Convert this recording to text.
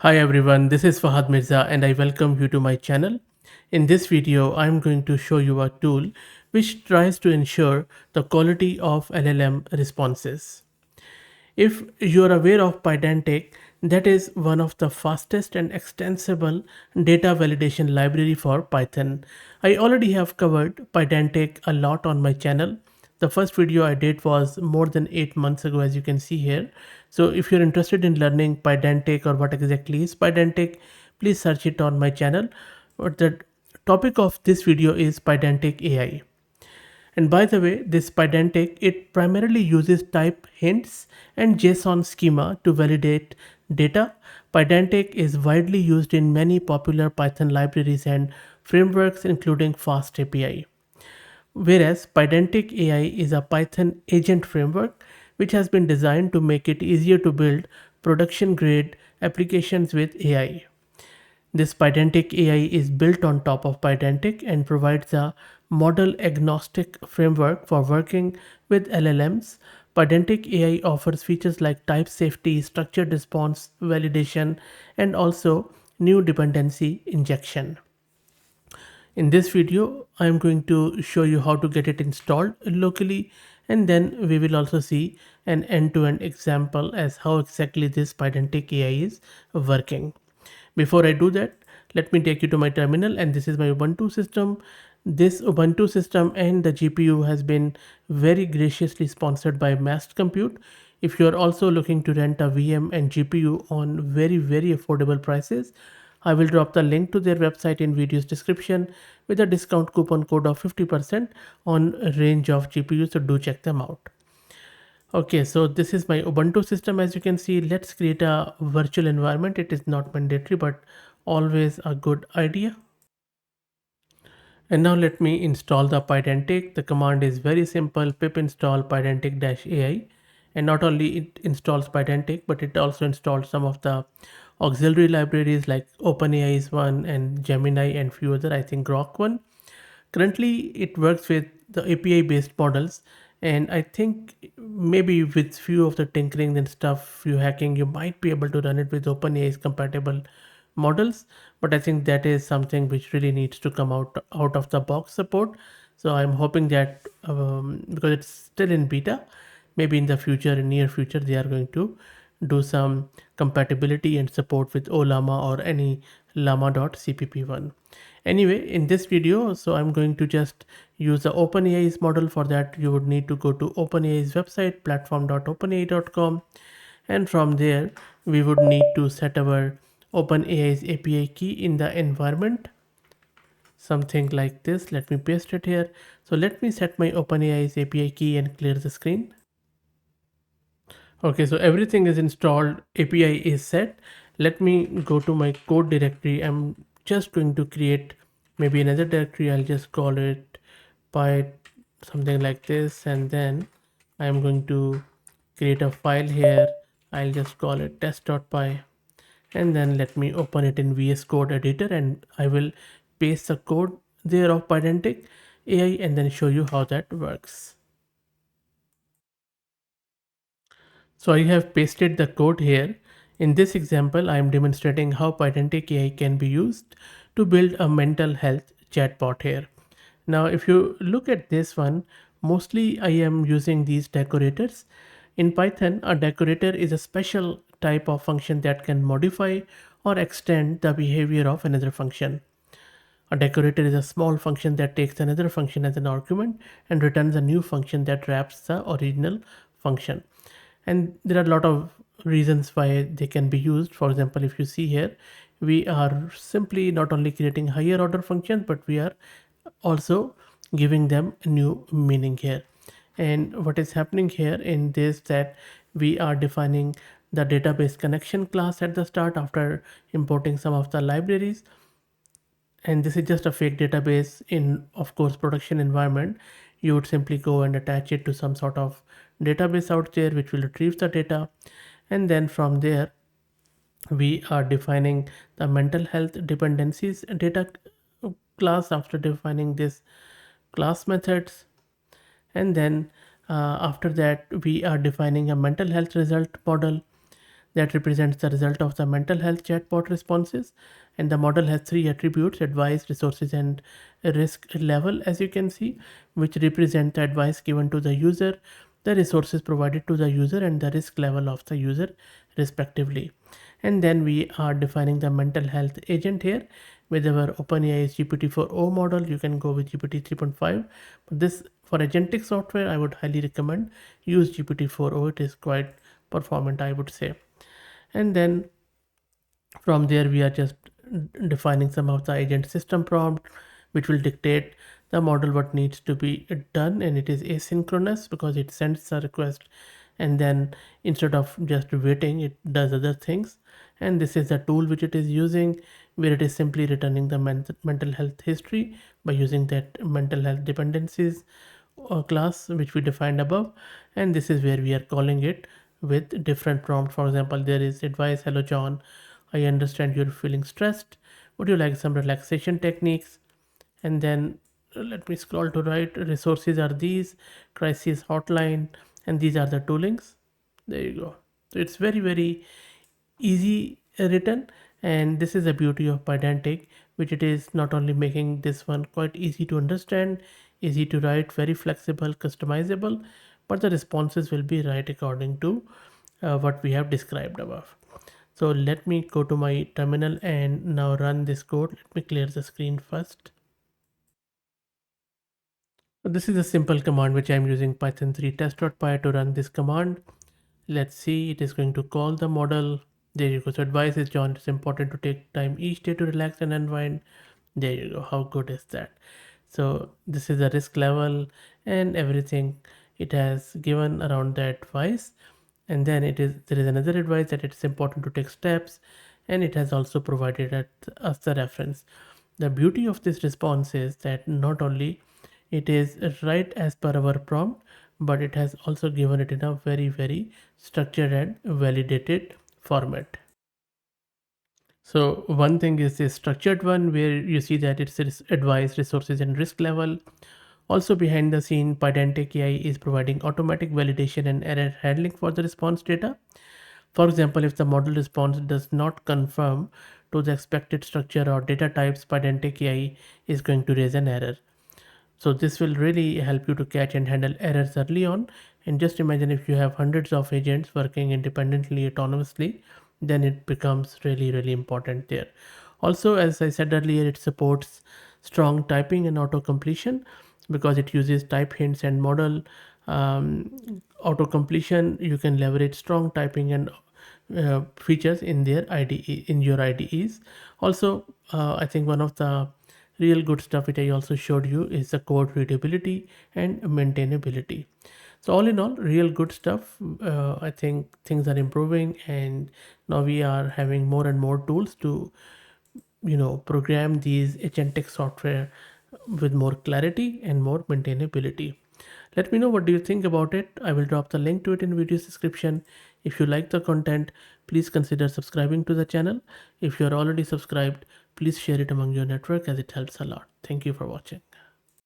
Hi everyone, this is Fahad Mirza and I welcome you to my channel. In this video, I am going to show you a tool which tries to ensure the quality of LLM responses. If you are aware of Pydantic, that is one of the fastest and extensible data validation library for Python. I already have covered Pydantic a lot on my channel. The first video I did was more than 8 months ago, as you can see here. So if you're interested in learning Pydantic or what exactly is Pydantic, please search it on my channel. But the topic of this video is Pydantic AI. And by the way, this Pydantic, it primarily uses type hints and JSON schema to validate data. Pydantic is widely used in many popular Python libraries and frameworks, including Fast API. Whereas Pydantic AI is a Python agent framework which has been designed to make it easier to build production grade applications with AI. This Pydantic AI is built on top of Pydantic and provides a model agnostic framework for working with LLMs. Pydantic AI offers features like type safety, structured response validation, and also new dependency injection. In this video, I am going to show you how to get it installed locally, and then we will also see an end-to-end example as how exactly this Pydantic AI is working. Before I do that, let me take you to my terminal, and this is my Ubuntu system. This Ubuntu system and the GPU has been very graciously sponsored by Mast Compute. If you are also looking to rent a VM and GPU on very affordable prices, I will drop the link to their website in video's description with a discount coupon code of 50% on a range of GPUs, so do check them out. Okay, so this is my Ubuntu system. As you can see, let's create a virtual environment. It is not mandatory, but always a good idea. And now let me install the Pydantic. The command is very simple, pip install pydantic-ai. And not only it installs Pydantic, but it also installs some of the auxiliary libraries like OpenAI is one and Gemini and few other, I think Grok one. Currently, it works with the API based models, and I think maybe with few of the tinkering and stuff, few hacking, you might be able to run it with OpenAI's compatible models. But I think that is something which really needs to come out of the box support. So I'm hoping that because it's still in beta, maybe in the future, in near future, they are going to do some compatibility and support with Olama or any llama.cpp1. Anyway, in this video, so I'm going to just use the OpenAI's model. For that, you would need to go to OpenAI's website, platform.openai.com, and from there we would need to set our OpenAI's API key in the environment, something like this. Let me paste it here. So let me set my OpenAI's API key and clear the screen. Okay, so everything is installed, API is set. Let me go to my code directory. I'm just going to create maybe another directory. I'll just call it py something like this, and then I'm going to create a file here. I'll just call it test.py, and then let me open it in VS Code editor, and I will paste the code there of Pydantic AI and then show you how that works. So I have pasted the code here. In this example, I am demonstrating how Pydantic AI can be used to build a mental health chatbot here. Now, if you look at this one, mostly I am using these decorators. In Python, a decorator is a special type of function that can modify or extend the behavior of another function. A decorator is a small function that takes another function as an argument and returns a new function that wraps the original function. And there are a lot of reasons why they can be used. For example, if you see here, we are simply not only creating higher order functions, but we are also giving them a new meaning here. And what is happening here in this, that we are defining the database connection class at the start after importing some of the libraries, and this is just a fake database in, of course, production environment. You would simply go and attach it to some sort of database out there which will retrieve the data, and then from there we are defining the mental health dependencies data class after defining this class methods. And then after that we are defining a mental health result model. that represents the result of the mental health chatbot responses. And the model has three attributes: advice, resources, and risk level, as you can see, which represent the advice given to the user, the resources provided to the user, and the risk level of the user, respectively. And then we are defining the mental health agent here. With our OpenAI GPT-4o model, you can go with GPT 3.5. But this, for agentic software, I would highly recommend use GPT-4o. It is quite performant, I would say. And then from there, we are just defining some of the agent system prompt, which will dictate the model what needs to be done, and it is asynchronous because it sends the request and then instead of just waiting, it does other things. And this is the tool which it is using, where it is simply returning the mental health history by using that mental health dependencies class which we defined above. And this is where we are calling it with different prompt. For example, there is advice: hello John, I understand you're feeling stressed, would you like some relaxation techniques? And then let me scroll to right, resources are these, crisis hotline, and these are the toolings. There you go. So it's very easy written, and this is the beauty of Pydantic, which it is not only making this one quite easy to understand, easy to write, very flexible, customizable, but the responses will be right according to what we have described above. So let me go to my terminal and now run this code. Let me clear the screen first. So this is a simple command which I am using Python 3 test.py to run this command. Let's see, it is going to call the model. There you go. So advice is, John, it's important to take time each day to relax and unwind. There you go. How good is that? So this is the risk level and everything it has given around the advice. And then there is another advice that it's important to take steps, and it has also provided us the reference. The beauty of this response is that not only it is right as per our prompt, but it has also given it in a very structured and validated format. So one thing is the structured one, where you see that it's advice, resources, and risk level. Also behind the scene, PydanticAI is providing automatic validation and error handling for the response data. For example, if the model response does not conform to the expected structure or data types, PydanticAI is going to raise an error. So this will really help you to catch and handle errors early on. And just imagine if you have hundreds of agents working independently, autonomously, then it becomes really important there. Also, as I said earlier, it supports strong typing and auto completion because it uses type hints and model auto completion. You can leverage strong typing and features in their IDE, in your IDEs. Also, I think one of the real good stuff which I also showed you is the code readability and maintainability. So all in all, real good stuff. I think things are improving, and now we are having more and more tools to program these agentic software with more clarity and more maintainability. Let me know what do you think about it. I will drop the link to it in video's description. If you like the content, please consider subscribing to the channel. If you are already subscribed, please share it among your network as it helps a lot. Thank you for watching.